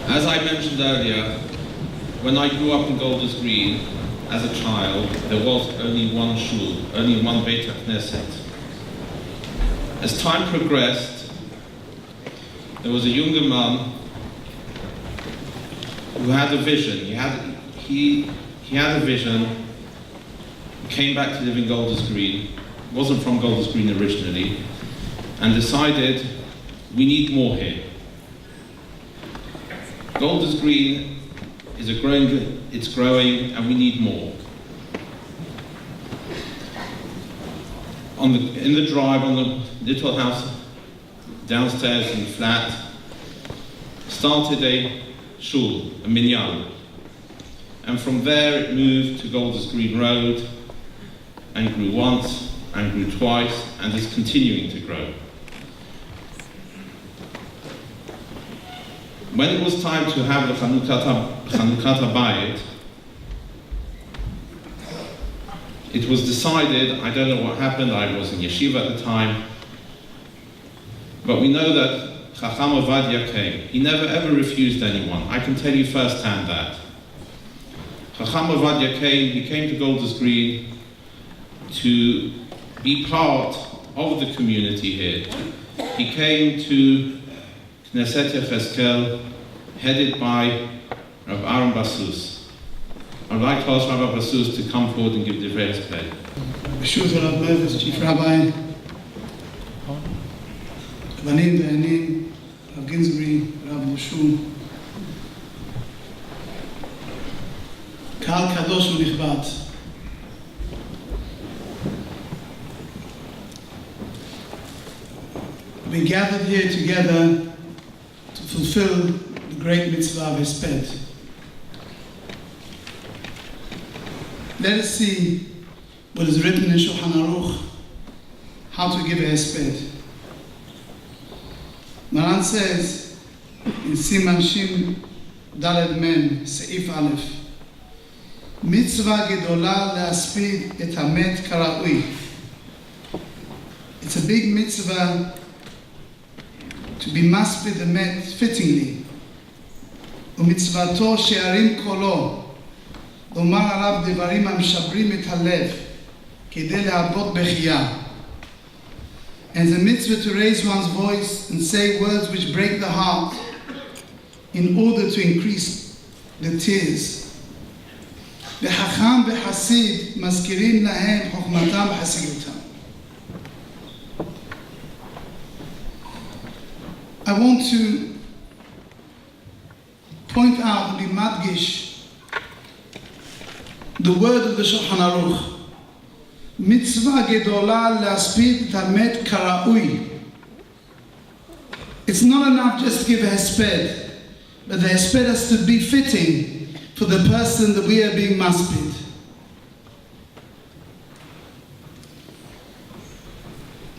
As I mentioned earlier, when I grew up in Golders Green as a child, there was only one shul, only one Beit HaKnesset. As time progressed, there was a younger man who had a vision. He had a vision, came back to live in Golders Green, wasn't from Golders Green originally, and decided we need more here. Golders Green is it's growing, and we need more. In the drive, on the little house downstairs in the flat, started a shul, a minyan. And from there it moved to Golders Green Road, and grew once, and grew twice, and is continuing to grow. When it was time to have the Chanukhat HaBayit, it was decided, I don't know what happened, I was in yeshiva at the time, but we know that Chacham Ovadia came. He never ever refused anyone. I can tell you firsthand that. Chacham Ovadia came, he came to Golders Green to be part of the community here. He came to Knesset HaSkel, headed by Rav Aaron Basus. I would like to ask Rav Basus to come forward and give the Hesped. B'shut Rav Mevez, Chief Rabbi, Banim Dayanim, Rav Ginsbury, Rav Moshu, Kal Kadosh U'Nichbad. We gathered here together to fulfill the great mitzvah of Hesped. Let us see what is written in Shulchan Aruch, how to give a Hesped. Maran says in Siman Shin Daled Men, Seif Aleph, Mitzvah gedola leaspid et hamet karaui. It's a big mitzvah to be maspid the met fittingly. ומצוותו שירים קולו, לומר עליו דברים המשברים את הלב, כדי להרבות בחייה. And the mitzvah to raise one's voice and say words which break the heart in order to increase the tears. וחכם וחסיד מזכירים להם חוכמתם וחסידותם. I want to point out, be madgish, the word of the Shulchan Aruch. Mitzvah gedola leaspid tamet karaui. It's not enough just to give a hesped, but the hesped has to be fitting for the person that we are being maspid.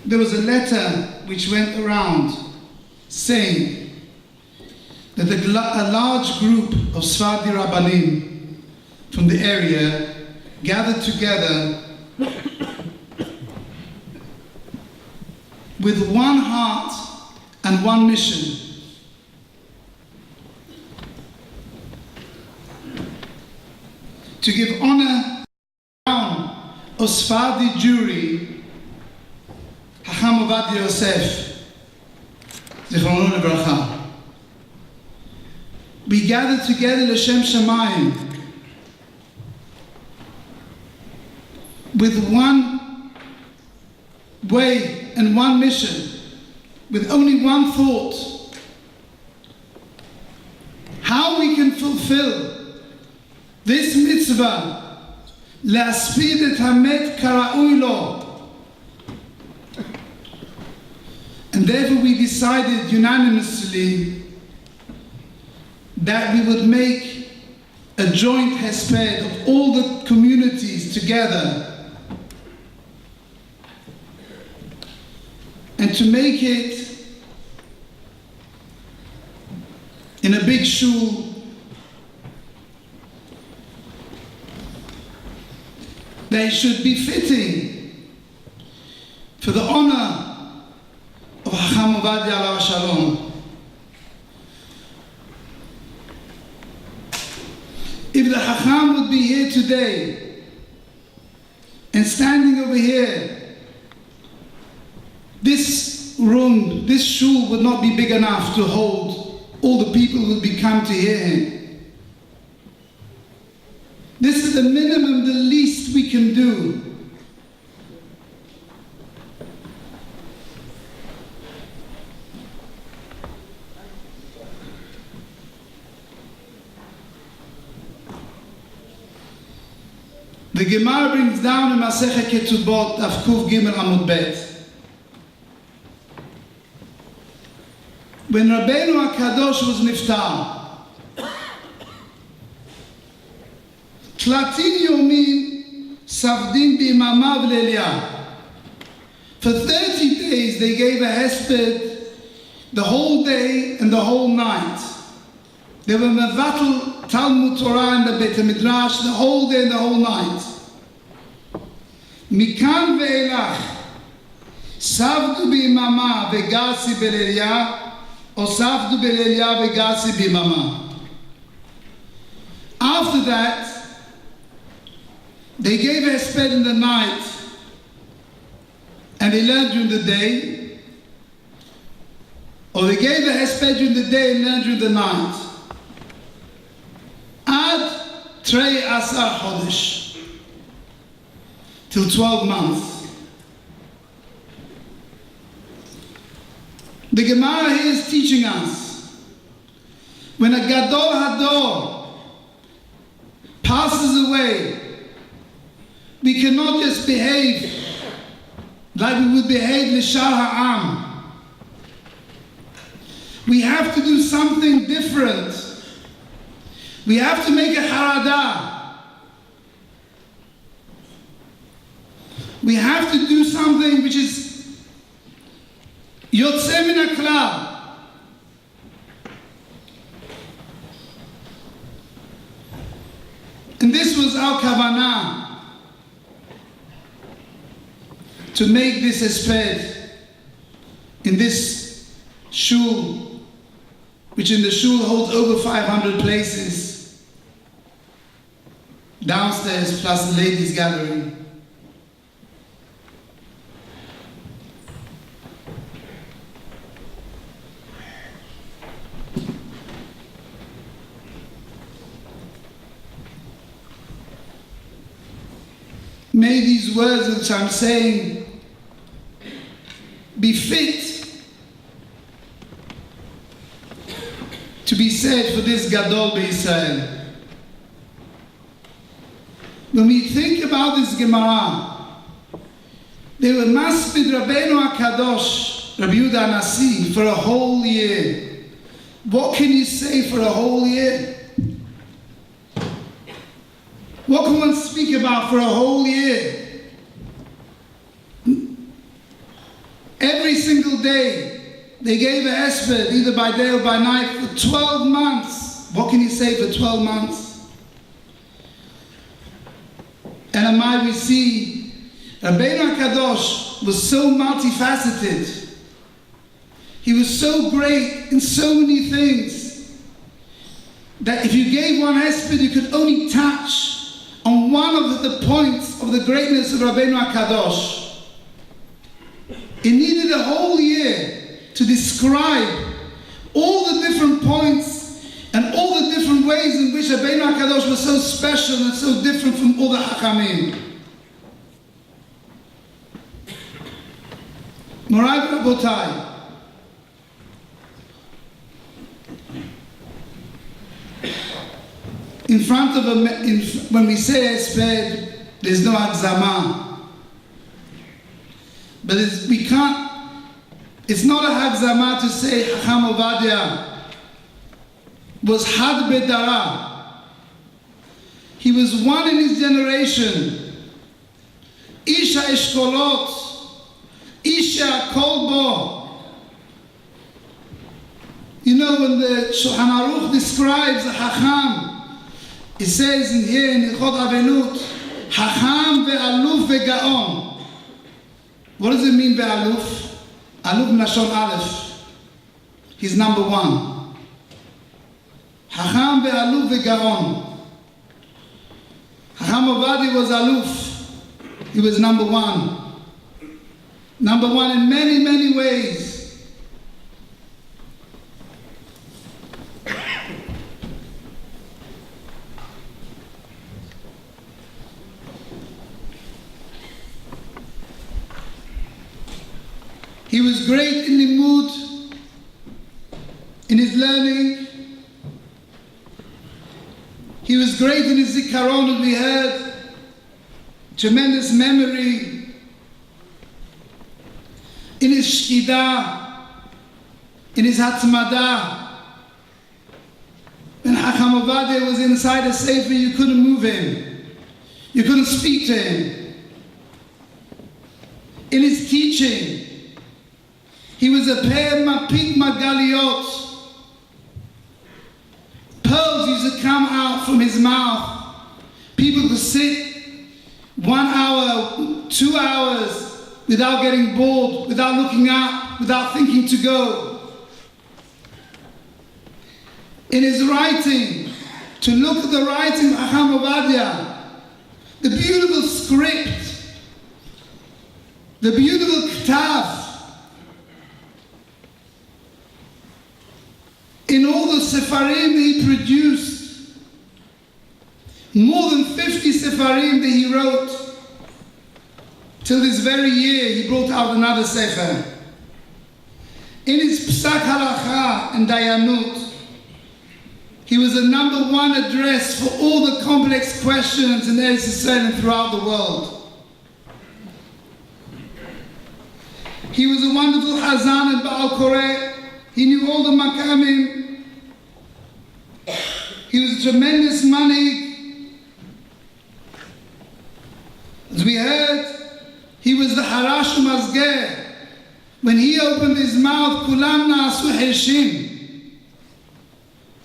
There was a letter which went around saying that a large group of Sfardi Rabbanim from the area gathered together with one heart and one mission. To give honor to the crown of Sfardi Jewry, HARAV OVADIA YOSEF ZT'L. We gathered together L'Shem Shamayim with one way and one mission, with only one thought: how we can fulfill this mitzvah, להספיד את המת כראוי לו. And therefore we decided unanimously that we would make a joint hesped of all the communities together, and to make it in a big shul that should be fitting for the honor of Chacham Ovadia alav shalom. Chacham would be here today and standing over here, this room, this shul would not be big enough to hold all the people who would be come to hear him. This is the minimum, the least we can do. The Gemara brings down in Masechet Ketubot, Daf Kuf Gimel Amud Bet. When Rabbeinu HaKadosh was niftar, Tlatin Yomim Savdim B'imamav Lelia. For 30 days they gave a hesped the whole day and the whole night. They were mevatel Talmud Torah in the Beit HaMidrash the whole day and the whole night. Mikan ve'elach savdu b'imama v'gasi b'lelia or savdu b'lelia v'gasi b'imama. After that, they gave a hesped in the night and they learned during the day, or they gave a hesped during the day and learned during the night. Ad Trei Asar Chodesh, till 12 months. The Gemara here is teaching us, when a Gadol Hador passes away, we cannot just behave like we would behave Lishar Ha'am. We have to do something different. We have to make a harada. We have to do something which is Yotzei min haklal. And this was our kavanah, to make this hesped in this shul, which in the shul holds over 500 places. Downstairs plus the ladies' gallery. May these words which I'm saying be fit to be said for this Gadol B'Yisrael. When we think about this Gemara, they were maspid Rabbeinu HaKadosh, Rabbi Yehuda Nasi, for a whole year. What can you say for a whole year? What can one speak about for a whole year? Every single day, they gave a hesped, either by day or by night, for 12 months. What can you say for 12 months? And Amai, we see Rabbeinu HaKadosh was so multifaceted. He was so great in so many things that if you gave one hesped, you could only touch on one of the points of the greatness of Rabbeinu HaKadosh. It needed a whole year to describe all the different points and all the different ways in which Rabbeinu HaKadosh was so special and so different from all the Hachamim. Morai Rabotai, in front of when we say hesped, there's no agzama. But it's not a hagzama to say Hacham Ovadia was had bedara. He was one in his generation. Isha eshkolot, Isha kolbo. You know, when the Shulchan Aruch describes a Hacham, it says in here in Ilchot Avenut, Hacham ve'aluf ve'gaon. What does it mean ve'aluf? Aluf Nashon Aleph. He's number one. Hacham ve'aluf ve'gaon. Chacham Ovadia was aloof. He was number one. Number one in many, many ways. He was great in limud, in his learning. He was great in his zikaron, as we heard, tremendous memory. In his shkida, in his hatzmada. When Chacham Ovadia was inside a sefer, you couldn't move him. You couldn't speak to him. In his teaching, he was a pe'er mapik magaliot. Pearls used to come out from his mouth. People could sit 1 hour, 2 hours without getting bored, without looking up, without thinking to go. In his writing, to look at the writing of Chacham Ovadia, the beautiful script, the beautiful ktav, in all the sefarim that he produced, more than 50 sefarim that he wrote. Till this very year, he brought out another sefer. In his psak halacha and dayanut, he was the number one address for all the complex questions in Eretz Yisrael and throughout the world. He was a wonderful Hazan and Baal Koreh. He knew all the makamim. He was a tremendous manig. As we heard, he was the harash mazgeh. When he opened his mouth, kulam na'asu heshim.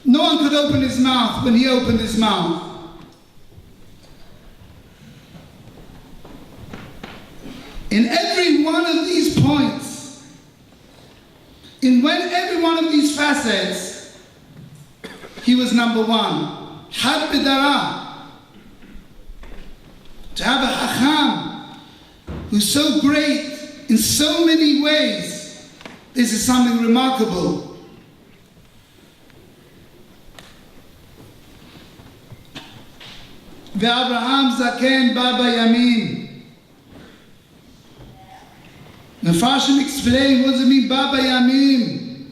No one could open his mouth when he opened his mouth. In every one of these points, every one of these facets, he was number one. Had bidara. To have a Chacham who's so great in so many ways, this is something remarkable. Abraham Zaken Baba Yamin. Mefarshim explained, what does it mean, Baba Yamin?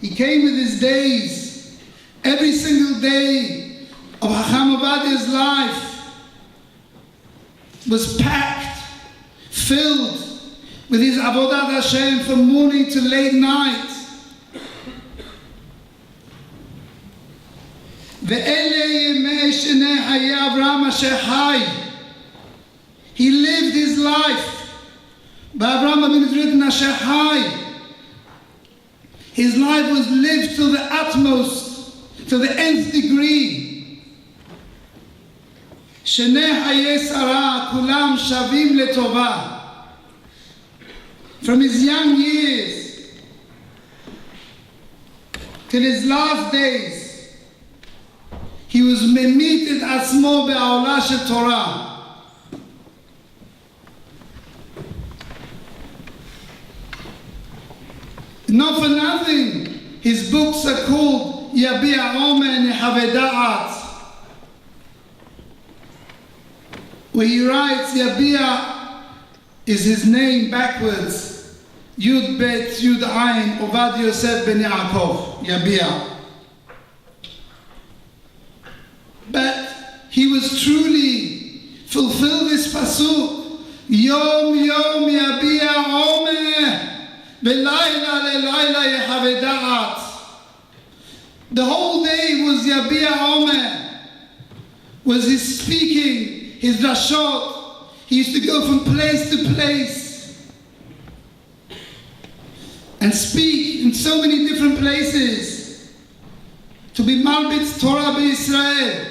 He came with his days. Every single day of Chacham Ovadia's life was packed, filled with his avodat Hashem from morning to late night. He lived his life. His life was lived to the utmost, to the nth degree. From his young years till his last days, he was memited asmo be'aula shel Torah. Not for nothing, his books are called Yabi'a Omen Haveda'at, where he writes, Yabi'a is his name backwards, Yud Bet Yud Ayin Ovadia Yosef ben Yaakov, Yabi'a. But he was truly fulfilled this pasuk, Yom Yom Yabi'a Omen. The whole day was Yabi'a Omer, was his speaking, his rashot. He used to go from place to place and speak in so many different places to be Marbitz Torah b'Yisrael.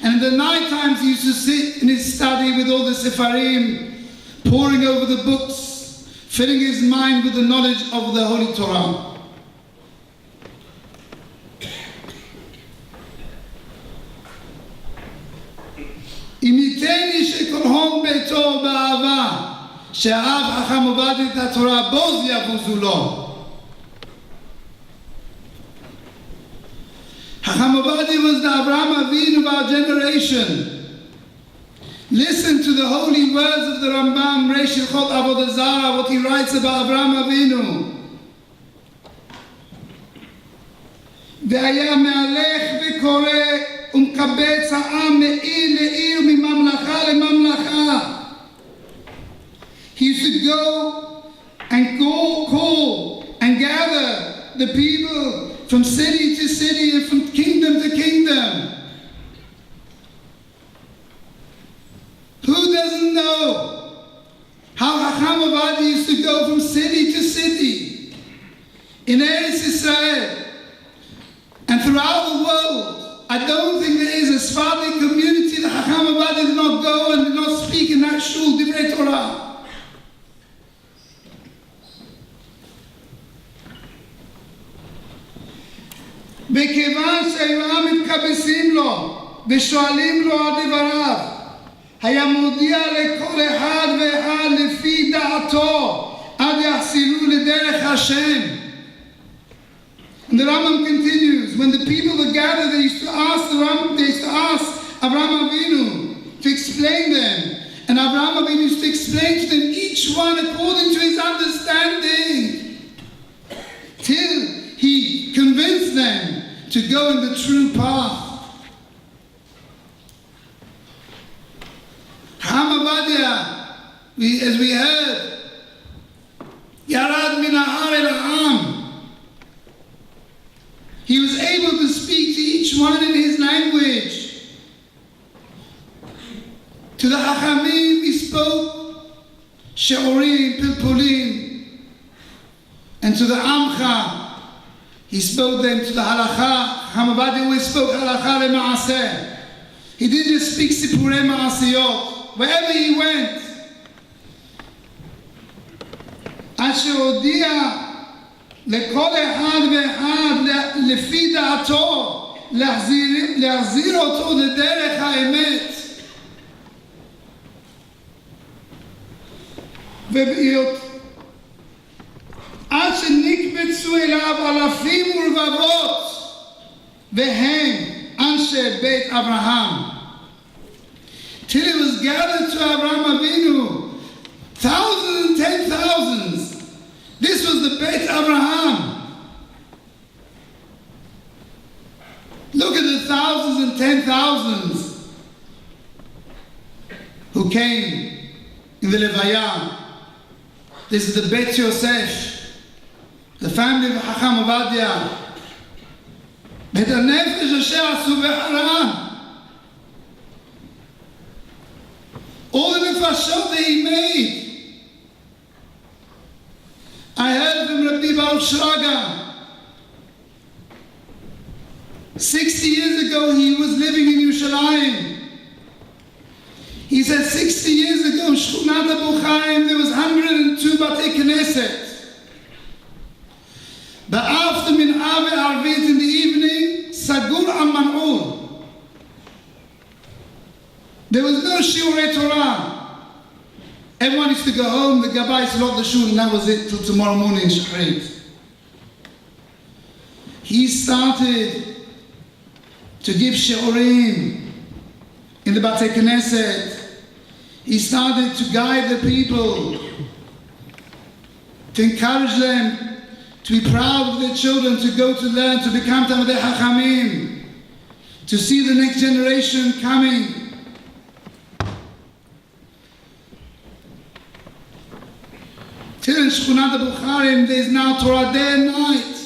And in the night times he used to sit in his study with all the sefarim, poring over the books, filling his mind with the knowledge of the Holy Torah. אם ייתן איש את כל הון ביתו באהבה, שאהב חכם עובדיה את התורה, בוז יבוזו לו. Chacham Ovadia was the Avraham Avinu of our generation. Listen to the holy words of the Rambam, Reish Hilchot Avodah Zarah, what he writes about Avraham Avinu. והיה מהלך וקורא ומקבץ העם מעיר לעיר מממלכה לממלכה. He used to go and call and gather the people from city to city and from kingdom to kingdom. Who doesn't know how Chacham Ovadia used to go from city to city in Eretz Israel and throughout the world? I don't think there is a Sephardic community that Chacham Ovadia did not go and did not speak in that shul, Divrei Torah. וכיוון שהיו מתקבצים לו ושואלים לו על דבריו, היה מודיע לכל אחד ואחד לפי דעתו עד יחזרו לדרך השם. And the Rambam continues, when the people were gathered, they used to ask Avraham Avinu to explain them. And Avraham Avinu used to explain to them each one according to his understanding, till he convinced them to go in the true path. Chacham Ovadia, as we heard, Yarad min ha'ar el ha'am. He was able to speak to each one in his language. To the Chachamim he spoke She'orim, Pilpulim, and to the Amcha he spoke them to the Halakha. Chacham Ovadia always spoke Halakha le'ma'aseh. He didn't just speak Sipurei Ma'asiyot. Wherever he went, אשר הודיע לכל אחד ואחד לפי דעתו להחזיר אותו לדרך האמת. עד שנקבצו אליו אלפים ורבבות, והם אנשי בית אברהם. Till it was gathered to Avraham Avinu, thousands and 10,000s. This was the Beit Avraham. Look at the thousands and 10,000s who came in the Levaya. This is the Beit Yosef, the family of Chacham Ovadia. Beit HaNefesh Asher Asu BeHARAV. All the nefashot that he made. I heard from Rabbi Baruch Shraga. 60 years ago he was living in Yerushalayim. He said 60 years ago in Shchunat Abu Chaim there was 102 Batei Knesset. But after Min'ah ve'Arvit in the evening, Sagur Amman'ul. There was no Shiurei Torah. Everyone used to go home, the Gabbai used to lock the shul, and that was it till tomorrow morning in Shachrit. He started to give Shiurim in the Batei Knesset. He started to guide the people, to encourage them to be proud of their children, to go to learn, to become Talmidei Chachamim, to see the next generation coming. Till in Shchunat Abu Chaim there is now Torah day and night.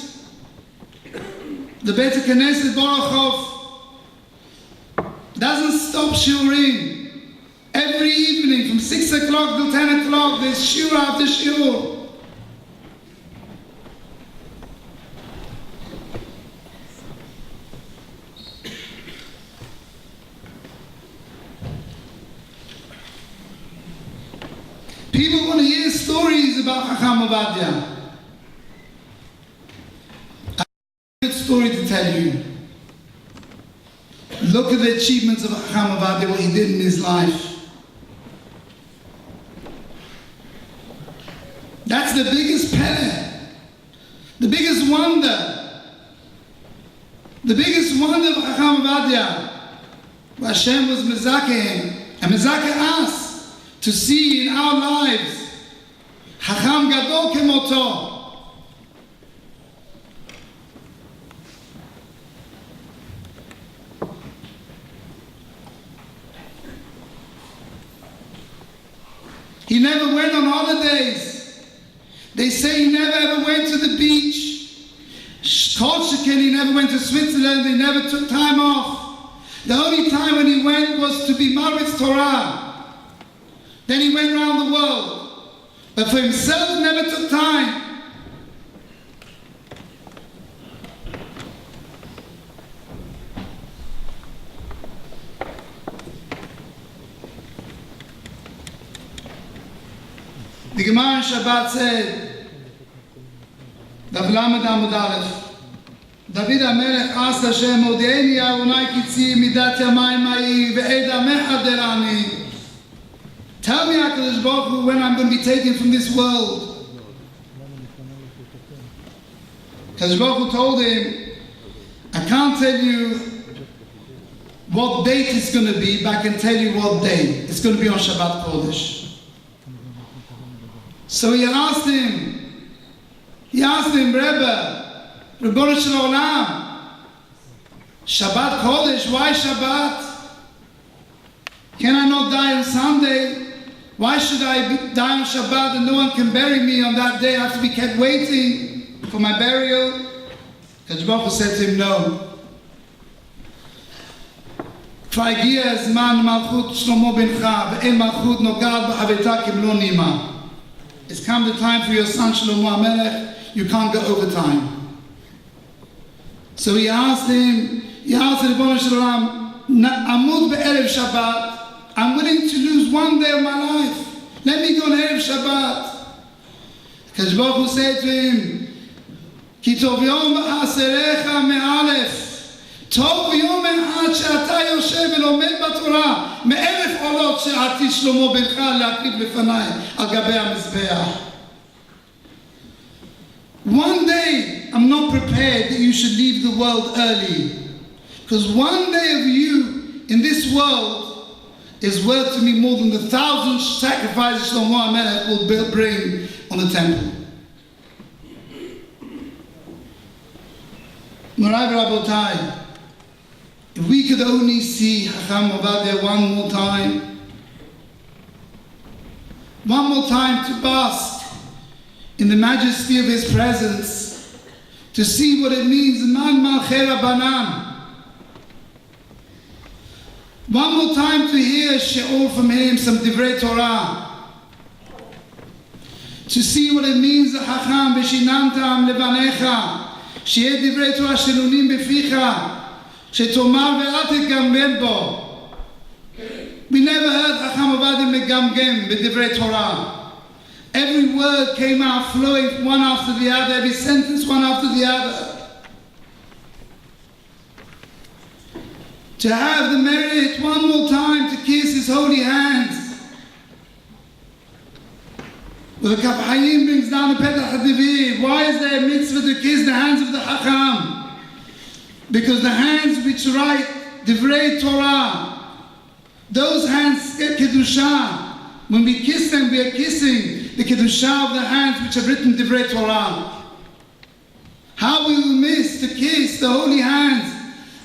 The Beit Knesset Baruchov doesn't stop shiurim. Every evening from 6 o'clock till 10 o'clock there's shiur after shiur. People want to hear stories about Chacham Ovadia. I have a good story to tell you. look at the achievements of HARAV OVADIA, what he did in his life. That's the biggest pele, the biggest wonder. The biggest wonder of HARAV OVADIA, where Hashem was mezakeh him, and mezakeh us, to see in our lives, Chacham Gadol Kemoto. He never went on holidays. They say he never ever went to the beach. Kolshikin, he never went to Switzerland. He never took time off. The only time when he went was to be Maritz Torah. Then he went around the world. But for himself, he never took time. The Gemara in Shabbat said, David HaMelech asked Hashem, Odieni Adonai kitzi midat yamayim ma'i ve'ed amecha derani. Tell me, HaKadosh Baruch Hu, when I'm going to be taken from this world. HaKadosh Baruch Hu told him, I can't tell you what date it's going to be, but I can tell you what day. It's going to be on Shabbat Kodesh. So he asked him, Rebbe, Rebbeinu Shel Olam, Shabbat Kodesh, why Shabbat? Can I not die on Sunday? Why should I die on Shabbat and no one can bury me on that day? I have to be kept waiting for my burial? Kadosh Baruch Hu said to him, no. כבר הגיע הזמן מלכות שלמה בנך, ואין מלכות נוגעת בחביתה כמלוא נימה. It's come the time for your son Shlomo HaMelech, you can't go over time. So he asked him, Rebbeinu Shel Olam, Amud be'erev Shabbat, I'm willing to lose one day of my life. Let me go on Erev Shabbat. Kadosh Baruch Hu said to him, Ki tov yom aserecha me'alef, טוב יום אחד שאתה יושב ולומד בתורה מאלף עולות שעתי שלמה בנך להקריב לפניי על גבי המזבח. One day I'm not prepared that you should leave the world early, because one day of you in this world is worth to me more than the 1,000 sacrifices Shlomo HaMelech will bring on the temple. Morai v'Rabotai, if we could only see HARAV OVADIA one more time to bask in the majesty of his presence, to see what it means, Man Malchei Rabbanan. One more time to hear She'or from him, some Divrei Torah. To see what it means, Chacham V'shinantam Levanecha, She'eh Divrei Torah Shelunim Beficha, שתאמר ואל תגמגם בו. We never heard HARAV OVADIA megamgem b'divrei Torah. Every word came out flowing one after the other, every sentence one after the other. To have the merit one more time to kiss his holy hands. Well, the Kaf Hayim brings down the Petach HaDivi. Why is there a mitzvah to kiss the hands of the Chacham? Because the hands which write Divrei Torah, those hands get Kedusha. When we kiss them, we are kissing the Kedusha of the hands which have written Divrei Torah. How we will miss to kiss the holy hands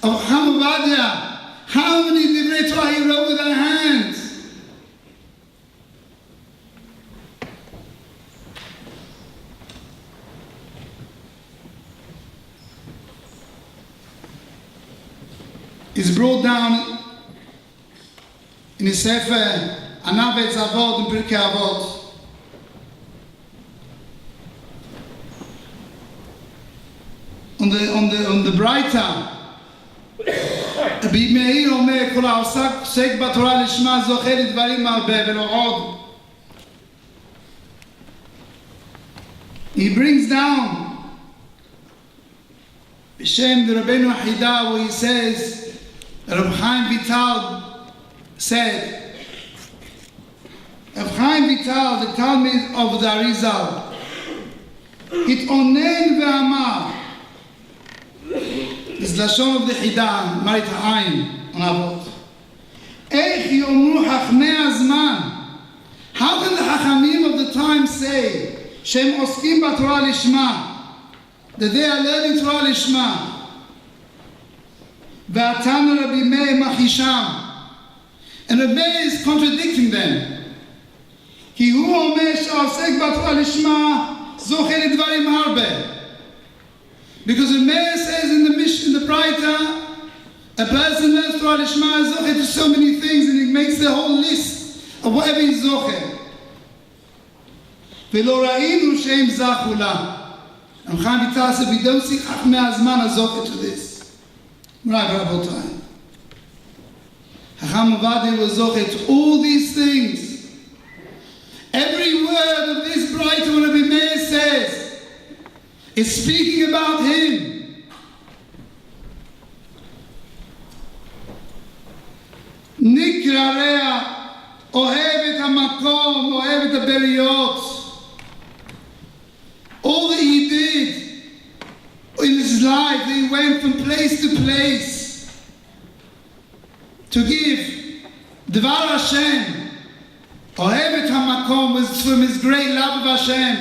of HARAV OVADIA. How many Divrei Torah he wrote with our hands? Is brought down in his Sefer Anavet Zavod and Pirkei Avot. On the brighter, Rabbi Meir Omer Kol העוסק בתורה לשמה זוכה לדברים הרבה ולא עוד. He brings down B'Shem the Rabbeinu Hida, where he says, Reb Chaim Vital said, Reb Chaim Vital, the Talmud of the Arizal, it onen ve'amar, this Lashon of the Hidan, Marit Ha'ayin, on Avot. Eich yomru Chachmei Hazman. How can the Chachamim of the time say, Shem oskim b'Torah lishma, that they are learning Torah lishma? Ve'atanu Rabbi Meir machisham. And Rabbi Meir is contradicting them. Ki hu omer she'osek b'Torah lishma, zoche lidvarim harbe. Because the Meir says in the Mishnah, in the Braita, a person learns Torah Lishma is zoche to so many things, and he makes the whole list of whatever he's zoche. V'lo ra'inu she'im zachu la. And Chaim Vital said, we don't see Chachmei Hazman as zoche to this. Right, Rabotai. Chacham Ovadia was zoche to all these things. Every word of this Braita, what Rabbi Meir says, is speaking about him. Nikra rea, ohev et hamakom, ohev et haberiot. All that he did in his life, he went from place to place to give Dvar Hashem. Ohev et hamakom was from his great love of Hashem.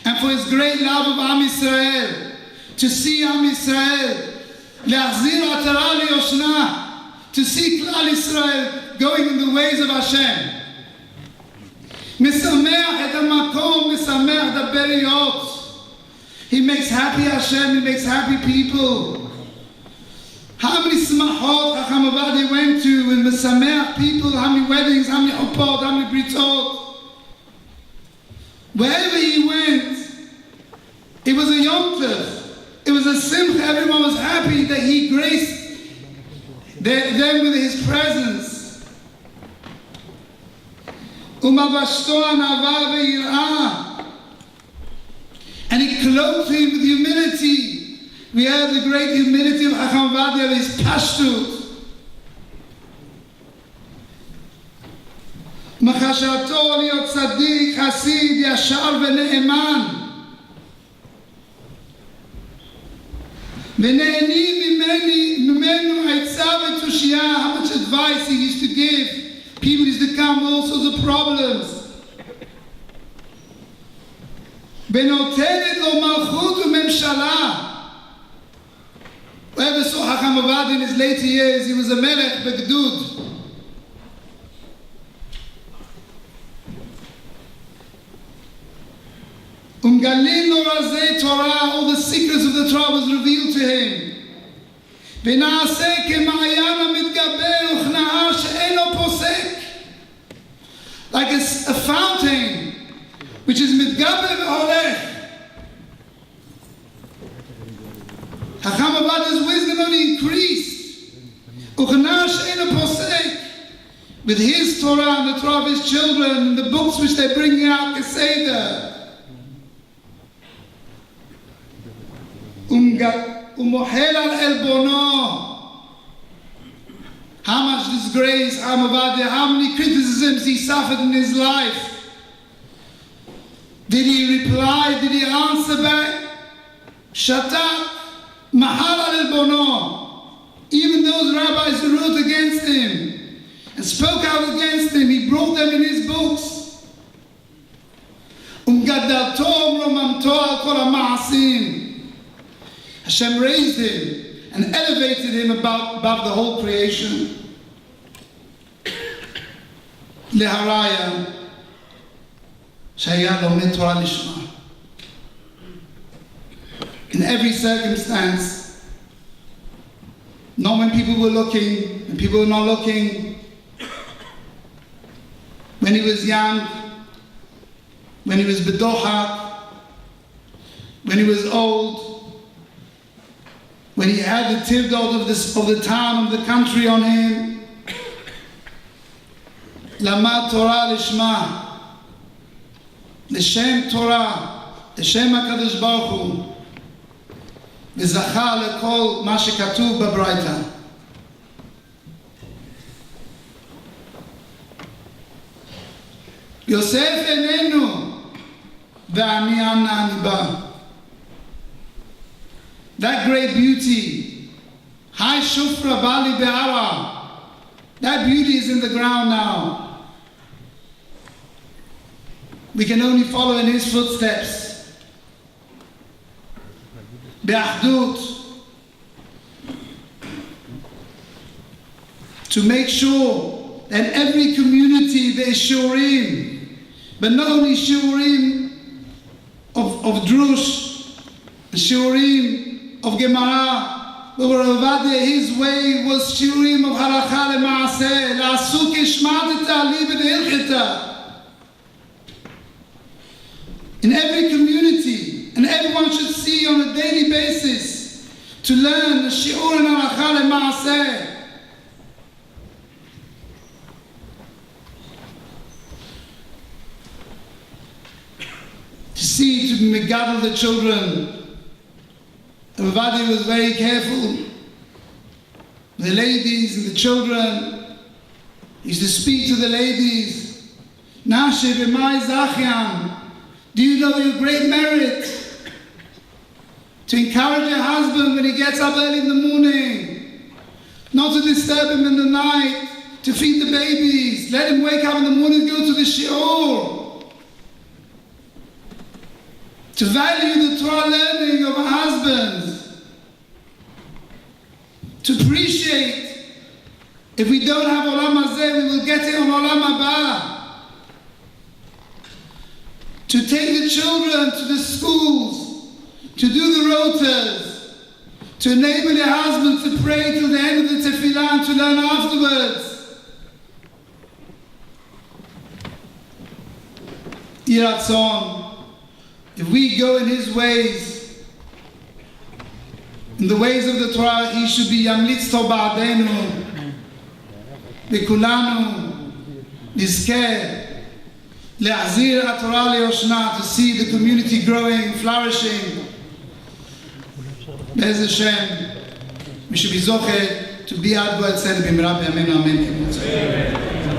And for his great love of Am Yisrael, to see Am Yisrael, le'achzir atara liyoshna, to see Klal Yisrael going in the ways of Hashem. Misameach et hamakom, misameach et haberiot. He makes happy Hashem, he makes happy people. How many smachot Chacham Ovadia went to and misameach people, how many weddings, how many chupot, how many britot. Wherever he went, it was a Yom Tov. It was a simcha. Everyone was happy that he graced them with his presence. Umavashto anava ve'yirah. And he clothed him with humility. We have the great humility of Chacham Ovadia, his pashtut. מחשבתו להיות צדיק, חסיד, ישר ונאמן. ונהנים ממנו עצה ותושייה. How much advice he used to give. People used to come with all sorts of problems. ונותנת לו מלכות וממשלה. Whoever saw Chacham Ovadia in his later years, he was a melech begdud. Umgalin lo razei Torah, all the secrets of the Torah was revealed to him. V'naaseh k'ma'ayan ha'mitgaber uchna'ar she'eno posek. Like a fountain, which is mitgaber v'holech. Chacham Ovadia's wisdom only increased. Uchna'ar she'eno posek. With his Torah and the Torah of his children, and the books which they bring out, Keseder. Umohel al elbono. How much disgrace Chacham Ovadia, how many criticisms he suffered in his life. Did he reply? Did he answer back? Shatat mahal al elbono. Even those rabbis who wrote against him and spoke out against him, he brought them in his books. Gadalto romamto al kol ha'ma'asim. Hashem raised him and elevated him above the whole creation. Leharaya, shaya lomed Torah lishma. In every circumstance, not when people were looking, when people were not looking, when he was young, when he was bedocha, when he was old, when he had the tivdot of the town, of the country on him. Lamad Torah lishma, l'shem Torah, l'shem HaKadosh Baruch Hu, v'zacha lekol ma shekatuv b'braita. יוסף איננו, ואני אנה אני בא. That great beauty, Hai Shufra Bali Behara, that beauty is in the ground now. We can only follow in his footsteps. Be'ahdut, to make sure that every community there is shiurim, but not only shiurim of drush, shiurim of Gemara, but Ovadia, his way was shiurim of halacha le'maaseh, la'asu kishmateta li b'd'ilcheta. In every community, and everyone should see on a daily basis to learn the shiur and halacha le'maaseh. To see, to megadol the children. Ovadia was very careful. The ladies and the children, he used to speak to the ladies. Nashe b'mai zachian. Do you know your great merit? To encourage your husband when he gets up early in the morning, not to disturb him in the night, to feed the babies, let him wake up in the morning and go to the shiur. To value the Torah learning of our husbands. To appreciate, if we don't have Olam Hazeh, we will get it on Olam Haba. To take the children to the schools, to do the rotas, to enable your husband to pray till the end of the tefillah and to learn afterwards. Yiratzon. If we go in his ways, in the ways of the Torah, he should be Yamlitz to ba'adenu, Bekulanu, Nizkeh, Le'azir HaTorah le'oshna, to see the community growing, flourishing. Be'ez Hashem, we should be zochet to be adbo etzeli b'mira b'yameinu amen.